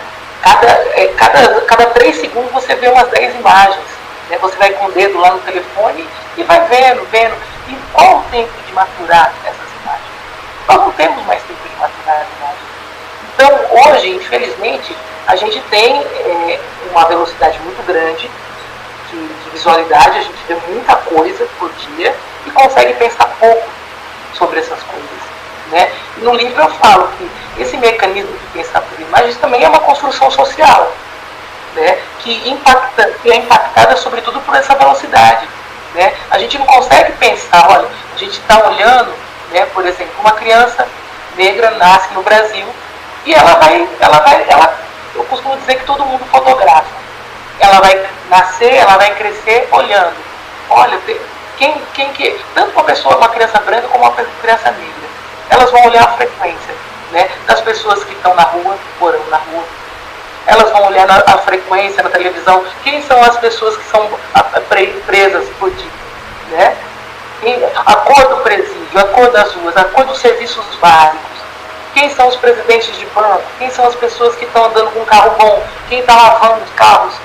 [SPEAKER 2] Cada 3 segundos você vê umas 10 imagens, né? Você vai com o dedo lá no telefone e vai vendo. E qual o tempo de maturar essas imagens? Nós não temos mais tempo de maturar as imagens. Então, hoje, infelizmente, a gente tem uma velocidade muito grande de visualidade, a gente vê muita coisa por dia e consegue pensar pouco sobre essas coisas, né? E no livro eu falo que esse mecanismo de pensar por imagens também é uma construção social, né? Que é impactada sobretudo por essa velocidade, né? A gente não consegue pensar, olha, a gente está olhando, né, por exemplo, uma criança negra nasce no Brasil e eu costumo dizer que todo mundo fotografa. Ela vai nascer, ela vai crescer olhando. Olha, tanto uma criança branca como uma criança negra, elas vão olhar a frequência, né, das pessoas que estão na rua, morando na rua. Elas vão olhar a frequência na televisão, quem são as pessoas que são presas por dia, né? A cor do presídio, a cor das ruas, a cor dos serviços básicos. Quem são os presidentes de banco? Quem são as pessoas que estão andando com um carro bom? Quem está lavando os carros?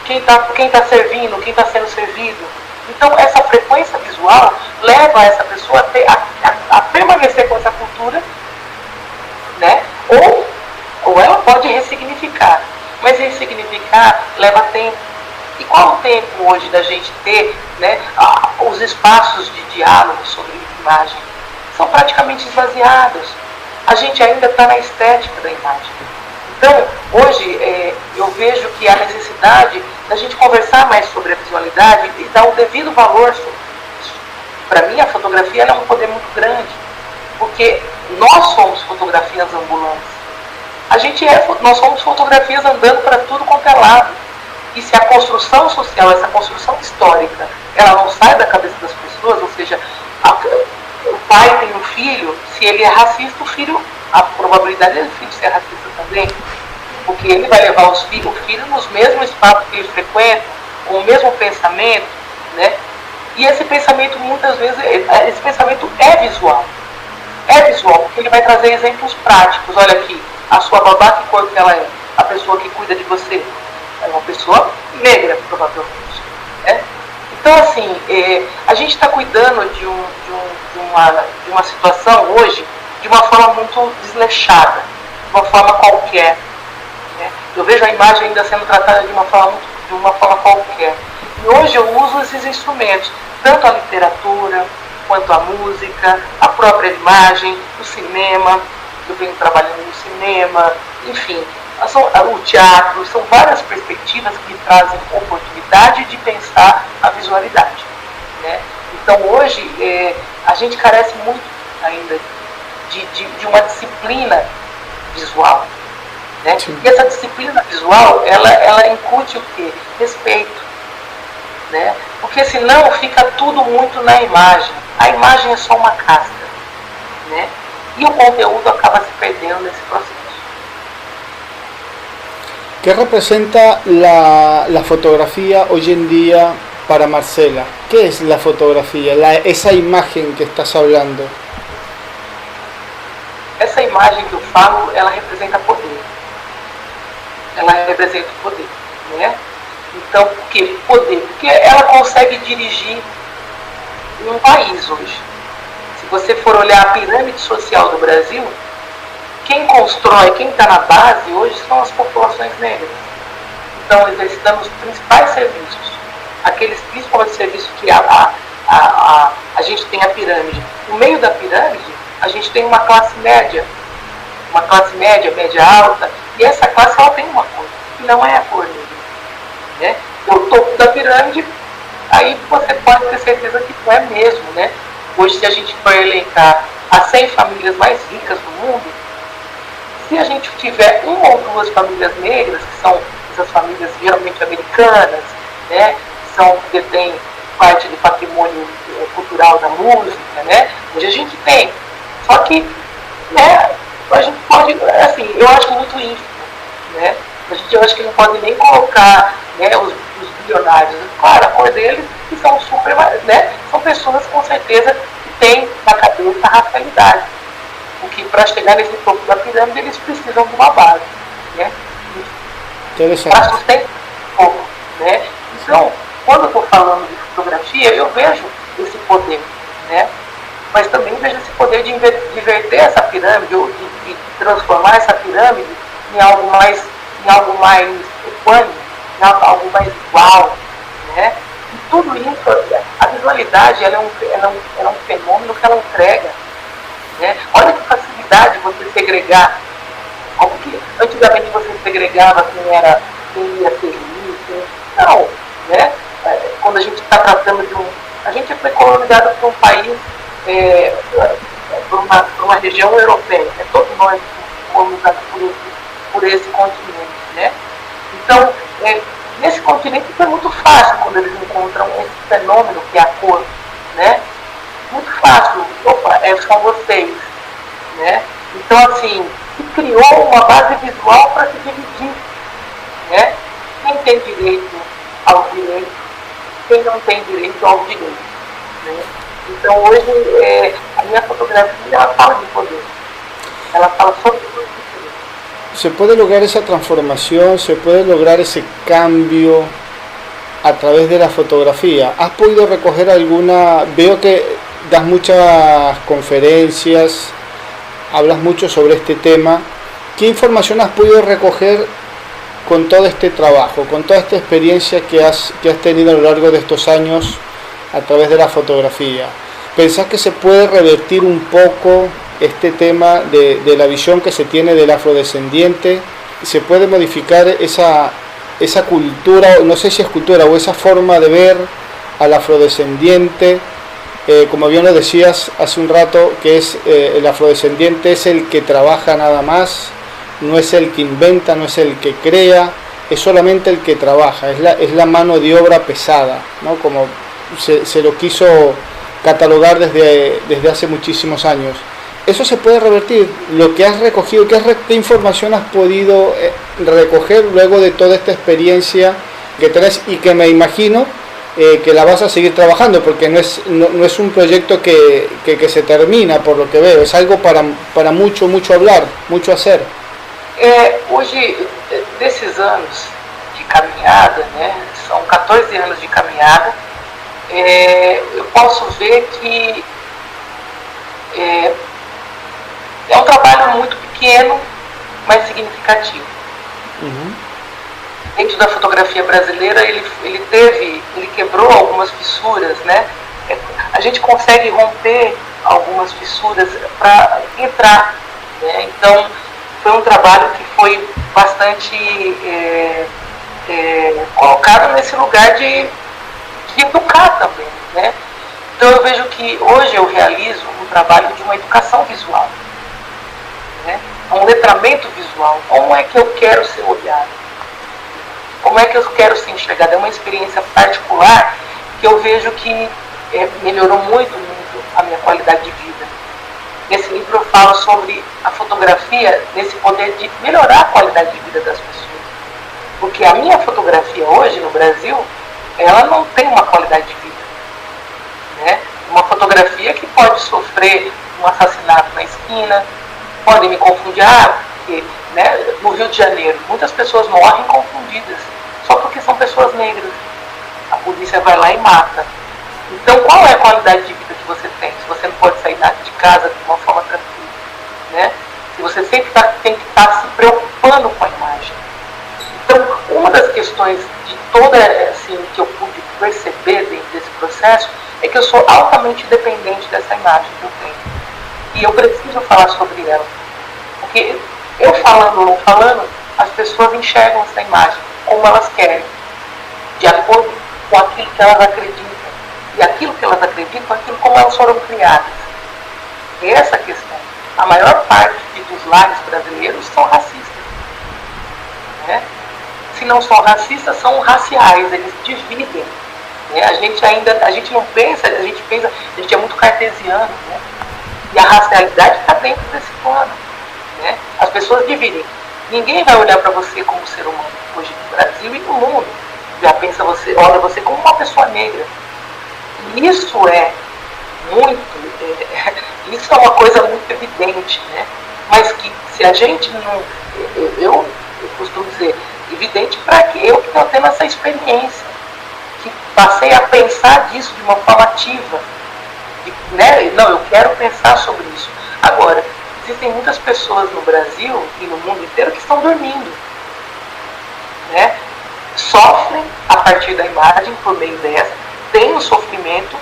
[SPEAKER 2] Quem está servindo? Quem está sendo servido? Então, essa frequência visual leva essa pessoa a permanecer com essa cultura, né? Ou ela pode ressignificar. Mas ressignificar leva tempo. E qual o tempo hoje da gente ter, né, os espaços de diálogo sobre imagem? São praticamente esvaziados. A gente ainda está na estética da imagem. Então, hoje, eu vejo que há necessidade da gente conversar mais sobre a visualidade e dar o devido valor sobre isso. Para mim, a fotografia é um poder muito grande, porque nós somos fotografias ambulantes. Nós somos fotografias andando para tudo quanto é lado. E se a construção social, essa construção histórica, ela não sai da cabeça das pessoas, ou seja, o pai tem um filho, se ele é racista, a probabilidade é do filho ser racista também, porque ele vai levar o filho nos mesmos espaços que ele frequenta, com o mesmo pensamento, né? E esse pensamento, muitas vezes, esse pensamento é visual. É visual, porque ele vai trazer exemplos práticos. Olha aqui, a sua babá, que cor que ela é? A pessoa que cuida de você é uma pessoa negra, provavelmente, né? Então, assim, a gente está cuidando de uma situação hoje de uma forma muito desleixada, de uma forma qualquer, né? Eu vejo a imagem ainda sendo tratada de uma forma qualquer. E hoje eu uso esses instrumentos, tanto a literatura, quanto a música, a própria imagem, o cinema. Eu venho trabalhando no cinema, enfim, o teatro, são várias perspectivas que trazem oportunidade de pensar a visualidade, né? Então hoje a gente carece muito ainda de uma disciplina visual, né? E essa disciplina visual, ela incute o quê? Respeito, né? Porque senão fica tudo muito na imagem. A imagem é só uma casca, né? E o conteúdo acaba se perdendo nesse processo.
[SPEAKER 1] ¿Qué representa la fotografía hoy en día para Marcela? ¿Qué es la fotografía? Esa imagen que estás hablando.
[SPEAKER 2] Essa imagem que eu falo, ela representa poder. Ela representa o poder, né? Então, por que poder? Porque ela consegue dirigir um país hoje. Se você for olhar a pirâmide social do Brasil, quem constrói, quem está na base hoje são as populações negras. Então, exercitando os principais serviços, aqueles principalmente serviços que a gente tem a pirâmide. No meio da pirâmide, a gente tem uma classe média, média alta, e essa classe ela tem uma cor, que não é a cor negra, né? O topo da pirâmide pirâmide, aí você pode ter certeza que não é mesmo, né? Hoje, se a gente for elencar as 100 famílias mais ricas do mundo, se a gente tiver uma ou duas famílias negras, que são essas famílias geralmente americanas, né, que detêm parte do patrimônio cultural da música, né, hoje a gente tem. Só que, né, a gente pode, assim, eu acho muito ínfimo, né, eu acho que não pode nem colocar, né, os bilionários. Claro, a cor deles que são super, né, são pessoas com certeza que têm na cabeça a racialidade. Porque para chegar nesse topo da pirâmide eles precisam de uma base, né? Para sustentar um pouco, né? Então, quando eu estou falando de fotografia, eu vejo esse poder, né? Mas também vejo esse poder de inverter essa pirâmide, ou de transformar essa pirâmide em algo mais equânime, em algo mais igual, né? E tudo isso, a visualidade, ela é um fenômeno que ela entrega. Né? Olha que facilidade você segregar. Como que antigamente você segregava quem ia ser juiz, não, né? Quando a gente está tratando de a gente foi colonizado por um país, por uma região europeia, né? Todos nós fomos colonizados por esse continente, né? Então, nesse continente foi muito fácil quando eles encontram esse fenômeno que é a cor, né? Muito fácil, opa, são vocês, né? Então, assim, se criou uma base visual para se dividir, né? Quem tem direito ao direito, quem não tem direito ao direito, né? Então, hoje, a minha fotografia, ela fala de poder, ela fala sobre poder.
[SPEAKER 1] Se puede lograr esa transformación, se puede lograr ese cambio a través de la fotografía. ¿Has podido recoger alguna? Veo que das muchas conferencias, hablas mucho sobre este tema. ¿Qué información has podido recoger con todo este trabajo, con toda esta experiencia que has tenido a lo largo de estos años a través de la fotografía? ¿Pensás que se puede revertir un poco este tema de la visión que se tiene del afrodescendiente? ¿Se puede modificar esa cultura, no sé si es cultura, o esa forma de ver al afrodescendiente? Como bien lo decías hace un rato, que el afrodescendiente es el que trabaja nada más, no es el que inventa, no es el que crea, es solamente el que trabaja, es la mano de obra pesada, ¿no? Como se lo quiso catalogar desde hace muchísimos años. Eso se puede revertir. Lo que has recogido, ¿qué información has podido recoger luego de toda esta experiencia que traes y que me imagino que la vas a seguir trabajando, porque no es un proyecto que se termina, por lo que veo, es algo para mucho hablar, mucho hacer?
[SPEAKER 2] Hoje, desses anos de caminhada, né, são 14 anos de caminhada, eu posso ver que é um trabalho muito pequeno, mas significativo.
[SPEAKER 1] Uhum.
[SPEAKER 2] Dentro da fotografia brasileira, ele quebrou algumas fissuras, né? A gente consegue romper algumas fissuras para entrar, né? Então, foi um trabalho que foi bastante colocado nesse lugar de educar também, né? Então, eu vejo que hoje eu realizo um trabalho de uma educação visual, né? Um letramento visual. Como é que eu quero ser olhado? Como é que eu quero ser enxergado? É uma experiência particular que eu vejo que melhorou muito a minha qualidade de vida. Nesse livro eu falo sobre a fotografia, nesse poder de melhorar a qualidade de vida das pessoas. Porque a minha fotografia hoje no Brasil, ela não tem uma qualidade de vida, né? Uma fotografia que pode sofrer um assassinato na esquina, podem me confundir, porque, né, no Rio de Janeiro muitas pessoas morrem confundidas só porque são pessoas negras. A polícia vai lá e mata. Então, qual é a qualidade de vida que você tem se você não pode sair de casa de uma forma tranquila, né? Se você sempre tem que estar se preocupando com a imagem. Então, uma das questões de toda, assim, que eu pude perceber dentro desse processo é que eu sou altamente dependente dessa imagem que eu tenho. E eu preciso falar sobre ela. Porque eu falando ou não falando, as pessoas enxergam essa imagem como elas querem, de acordo com aquilo que elas acreditam. E aquilo que elas acreditam é aquilo como elas foram criadas. Essa é a questão. A maior parte dos lares brasileiros são racistas. Né? Se não são racistas, são raciais, eles dividem. Né? A gente não pensa, a gente é muito cartesiano. Né? E a racialidade está dentro desse plano. Né? As pessoas dividem. Ninguém vai olhar para você como ser humano hoje no Brasil e no mundo. Já pensa olha você como uma pessoa negra. E isso é isso é uma coisa muito evidente, né? Mas que se a gente não, eu costumo dizer, evidente para que eu estou tendo essa experiência, que passei a pensar disso de uma forma ativa, né? Não, eu quero pensar sobre isso. Agora, existem muitas pessoas no Brasil e no mundo inteiro que estão dormindo, né? Sofrem a partir da imagem, por meio dessa, têm um sofrimento,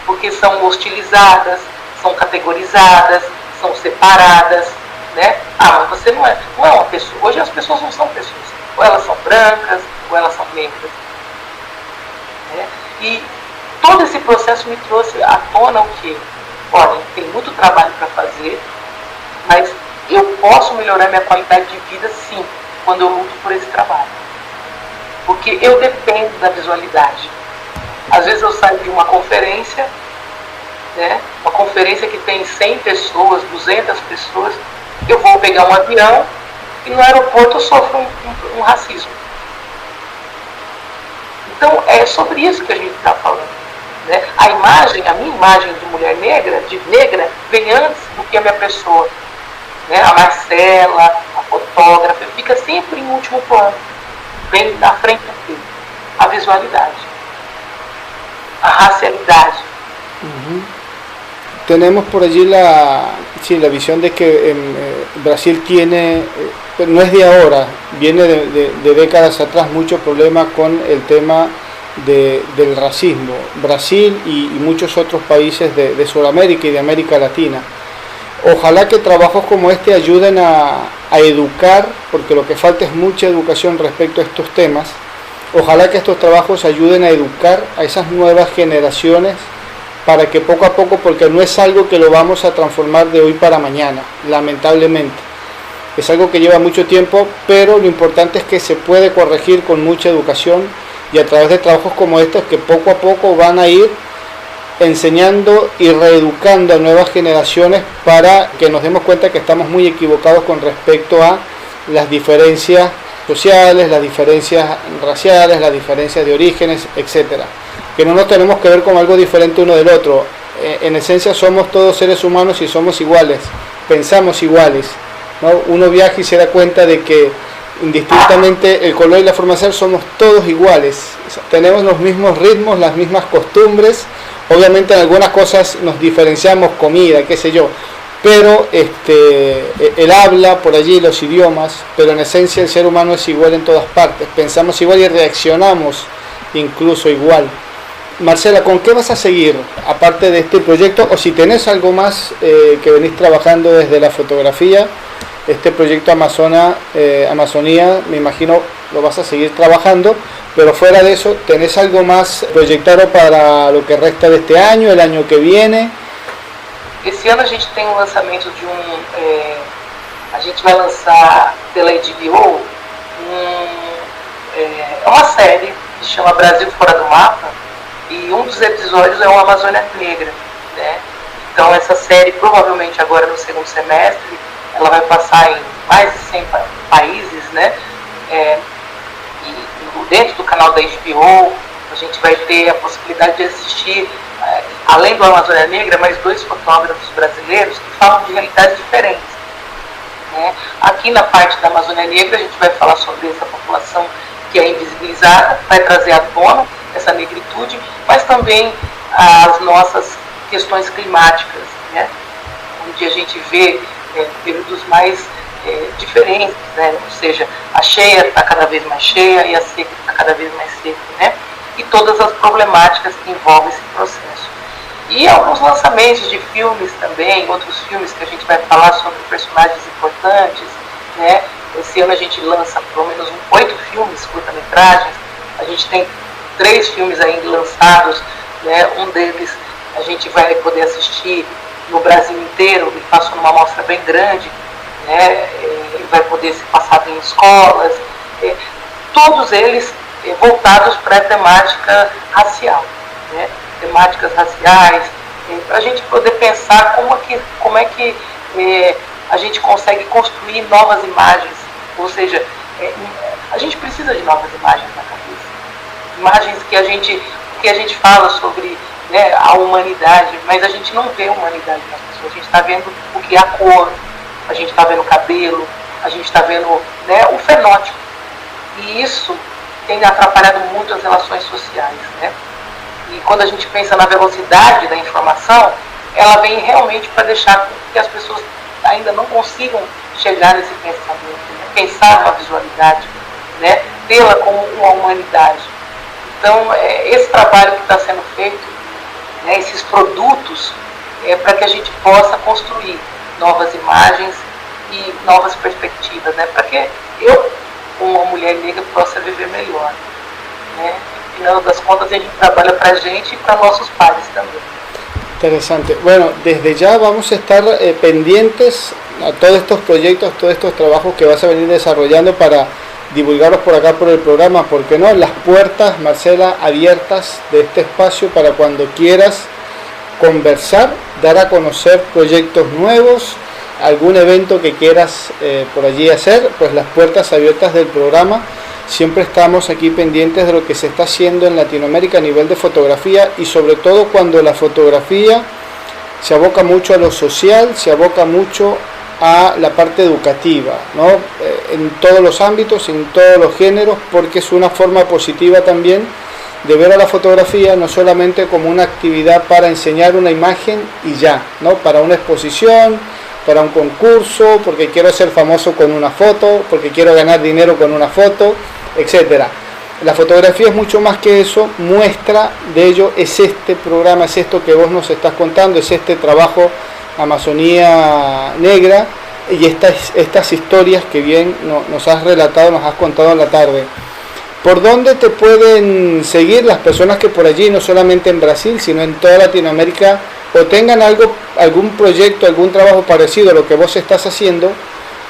[SPEAKER 2] porque são hostilizadas, são categorizadas, são separadas, né? Mas você não é uma pessoa. Hoje as pessoas não são pessoas. Ou elas são brancas, ou elas são negras. Né? E todo esse processo me trouxe à tona o quê? Olha, tem muito trabalho para fazer, mas eu posso melhorar minha qualidade de vida, sim, quando eu luto por esse trabalho. Porque eu dependo da visualidade. Às vezes eu saio de uma conferência, né, uma conferência que tem 100 pessoas, 200 pessoas, eu vou pegar um avião e no aeroporto eu sofro um racismo. Então é sobre isso que a gente está falando. Né? A minha imagem de mulher negra, vem antes do que a minha pessoa. Né? A Marcela, a fotógrafa, fica sempre em último plano. Vem na frente aqui. A visualidade. A racialidad.
[SPEAKER 1] Tenemos por allí la visión de que Brasil tiene, no es de ahora, viene de décadas atrás, mucho problema con el tema del racismo. Brasil y muchos otros países de Sudamérica y de América Latina. Ojalá que trabajos como este ayuden a educar, porque lo que falta es mucha educación respecto a estos temas. Ojalá que estos trabajos ayuden a educar a esas nuevas generaciones para que poco a poco, porque no es algo que lo vamos a transformar de hoy para mañana, lamentablemente. Es algo que lleva mucho tiempo, pero lo importante es que se puede corregir con mucha educación y a través de trabajos como estos que poco a poco van a ir enseñando y reeducando a nuevas generaciones para que nos demos cuenta que estamos muy equivocados con respecto a las diferencias sociales, las diferencias raciales, las diferencias de orígenes, etcétera. Que no nos tenemos que ver como algo diferente uno del otro. En esencia somos todos seres humanos y somos iguales, pensamos iguales, ¿no? Uno viaja y se da cuenta de que indistintamente el color y la forma de ser somos todos iguales, tenemos los mismos ritmos, las mismas costumbres. Obviamente en algunas cosas nos diferenciamos, comida, qué sé yo, pero el habla por allí, los idiomas, pero en esencia el ser humano es igual en todas partes, pensamos igual y reaccionamos incluso igual. Marcela, ¿con qué vas a seguir aparte de este proyecto? O si tenés algo más que venís trabajando desde la fotografía, este proyecto Amazonía, me imagino lo vas a seguir trabajando, pero fuera de eso, ¿tenés algo más proyectado para lo que resta de este año, el año que viene?
[SPEAKER 2] Esse ano a gente tem um lançamento de a gente vai lançar pela HBO uma série que se chama Brasil Fora do Mapa, e um dos episódios é o Amazônia Negra, né? Então essa série provavelmente agora no segundo semestre ela vai passar em mais de 100 países, né? E dentro do canal da HBO a gente vai ter a possibilidade de assistir, além do Amazônia Negra, mais 2 fotógrafos brasileiros que falam de realidades diferentes, né? Aqui na parte da Amazônia Negra a gente vai falar sobre essa população que é invisibilizada, vai trazer à tona essa negritude, mas também as nossas questões climáticas, né? Onde a gente vê períodos mais diferentes, né? Ou seja, a cheia está cada vez mais cheia e a seca está cada vez mais seca, né? E todas as problemáticas que envolvem esse processo. E alguns lançamentos de filmes também, outros filmes que a gente vai falar sobre personagens importantes, né? Esse ano a gente lança pelo menos 8 filmes, curta-metragens. A gente tem 3 filmes ainda lançados, né? Um deles a gente vai poder assistir no Brasil inteiro, ele passou numa mostra bem grande, né? Vai poder ser passado em escolas, todos eles voltados para a temática racial, né? Temáticas raciais, para a gente poder pensar como é que a gente consegue construir novas imagens, ou seja, a gente precisa de novas imagens na cabeça, imagens que a gente fala sobre, né, a humanidade, mas a gente não vê a humanidade nas pessoas, a gente está vendo o que é a cor, a gente está vendo o cabelo, a gente está vendo, né, o fenótipo, e isso tem atrapalhado muito as relações sociais, né? E quando a gente pensa na velocidade da informação, ela vem realmente para deixar que as pessoas ainda não consigam chegar nesse pensamento, né? Pensar numa visualidade, né? Tê-la como uma humanidade. Então, esse trabalho que está sendo feito, né, esses produtos, para que a gente possa construir novas imagens e novas perspectivas, né? Para que eu, como uma mulher negra, possa viver melhor, né? Final das contas, a gente trabalha para a gente y para nuestros pares también.
[SPEAKER 1] Interesante. Bueno, desde ya vamos a estar pendientes a todos estos proyectos, todos estos trabajos que vas a venir desarrollando para divulgarlos por acá por el programa, ¿por qué no? Las puertas, Marcela, abiertas de este espacio para cuando quieras conversar, dar a conocer proyectos nuevos, algún evento que quieras por allí hacer, pues las puertas abiertas del programa. Siempre estamos aquí pendientes de lo que se está haciendo en Latinoamérica a nivel de fotografía y sobre todo cuando la fotografía se aboca mucho a lo social, se aboca mucho a la parte educativa, ¿no? En todos los ámbitos, en todos los géneros, porque es una forma positiva también de ver a la fotografía no solamente como una actividad para enseñar una imagen y ya, ¿no? Para una exposición, para un concurso, porque quiero ser famoso con una foto, porque quiero ganar dinero con una foto, etcétera. La fotografía es mucho más que eso, muestra de ello es este programa, es esto que vos nos estás contando, es este trabajo Amazonía Negra y estas historias que bien nos has relatado, nos has contado en la tarde. ¿Por dónde te pueden seguir las personas que por allí, no solamente en Brasil, sino en toda Latinoamérica, o tengan algún proyecto, algún trabajo parecido a lo que vos estás haciendo,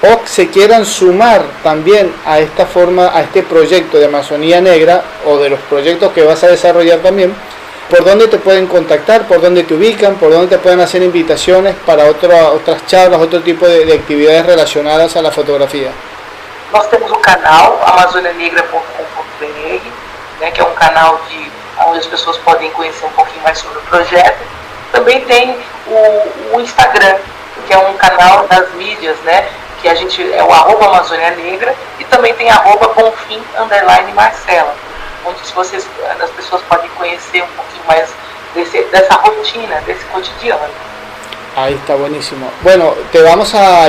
[SPEAKER 1] o se quieran sumar también a esta forma, a este proyecto de Amazonía Negra, o de los proyectos que vas a desarrollar también? ¿Por dónde te pueden contactar? ¿Por dónde te ubican? ¿Por dónde te pueden hacer invitaciones para otras charlas, otro tipo de actividades relacionadas a la fotografía?
[SPEAKER 2] Nós temos um canal, amazonianegra.com.br, né, que é um canal onde as pessoas podem conhecer um pouquinho mais sobre o projeto. Também tem o Instagram, que é um canal das mídias, né, que a gente é o @AmazoniaNegra, e também tem @Bonfim_Marcela, onde as pessoas podem conhecer um pouquinho mais dessa rotina, desse cotidiano.
[SPEAKER 1] Ahí está, buenísimo. Bueno,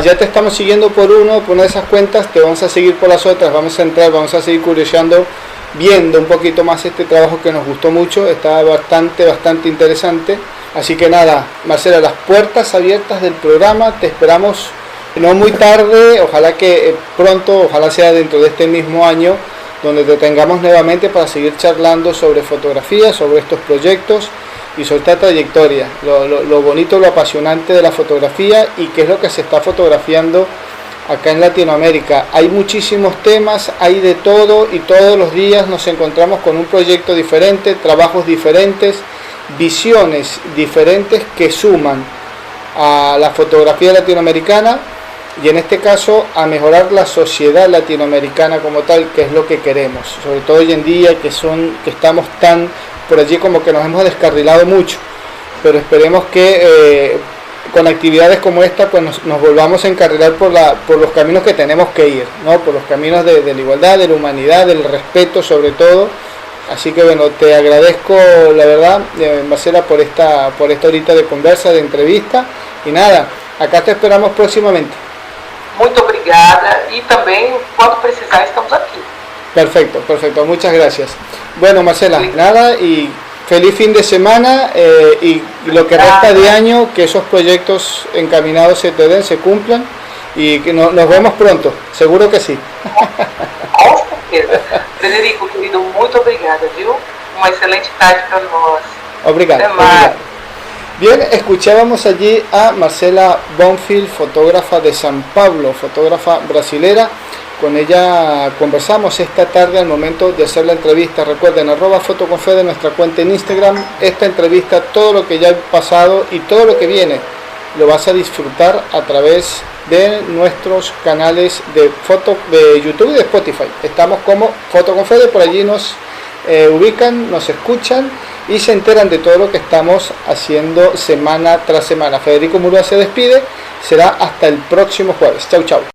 [SPEAKER 1] ya te estamos siguiendo por una de esas cuentas, te vamos a seguir por las otras, vamos a entrar, vamos a seguir curioseando, viendo un poquito más este trabajo que nos gustó mucho, está bastante interesante. Así que nada, Marcela, las puertas abiertas del programa, te esperamos no muy tarde, ojalá que pronto, ojalá sea dentro de este mismo año, donde te tengamos nuevamente para seguir charlando sobre fotografía, sobre estos proyectos y sobre esta trayectoria, lo bonito, lo apasionante de la fotografía y qué es lo que se está fotografiando acá en Latinoamérica. Hay muchísimos temas, hay de todo y todos los días nos encontramos con un proyecto diferente, trabajos diferentes, visiones diferentes que suman a la fotografía latinoamericana y en este caso a mejorar la sociedad latinoamericana como tal, que es lo que queremos, sobre todo hoy en día que estamos tan por allí como que nos hemos descarrilado mucho, pero esperemos que con actividades como esta pues nos volvamos a encarrilar por los caminos que tenemos que ir, ¿no? Por los caminos de la igualdad, de la humanidad, del respeto sobre todo. Así que bueno, te agradezco la verdad, Marcela, por esta horita de conversa, de entrevista, y nada, acá te esperamos próximamente.
[SPEAKER 2] Muito obrigada, y también cuando precisar estamos aquí.
[SPEAKER 1] Perfecto, muchas gracias. Bueno, Marcela, sí. Nada, y feliz fin de semana y lo que resta de año, que esos proyectos encaminados se te den, se cumplan y que nos vemos pronto, seguro que sí.
[SPEAKER 2] Com certeza. Frederico, querido, muito obrigada, viu? Uma excelente tarde para nós.
[SPEAKER 1] Obrigado. Bien, escuchábamos allí a Marcela Bonfil, fotógrafa de San Pablo, fotógrafa brasilera. Con ella conversamos esta tarde al momento de hacer la entrevista. Recuerden, @fotoconfede, nuestra cuenta en Instagram. Esta entrevista, todo lo que ya ha pasado y todo lo que viene, lo vas a disfrutar a través de nuestros canales de YouTube y de Spotify. Estamos como Fotoconfede, por allí nos ubican, nos escuchan y se enteran de todo lo que estamos haciendo semana tras semana. Federico Murúa se despide, será hasta el próximo jueves. Chau, chau.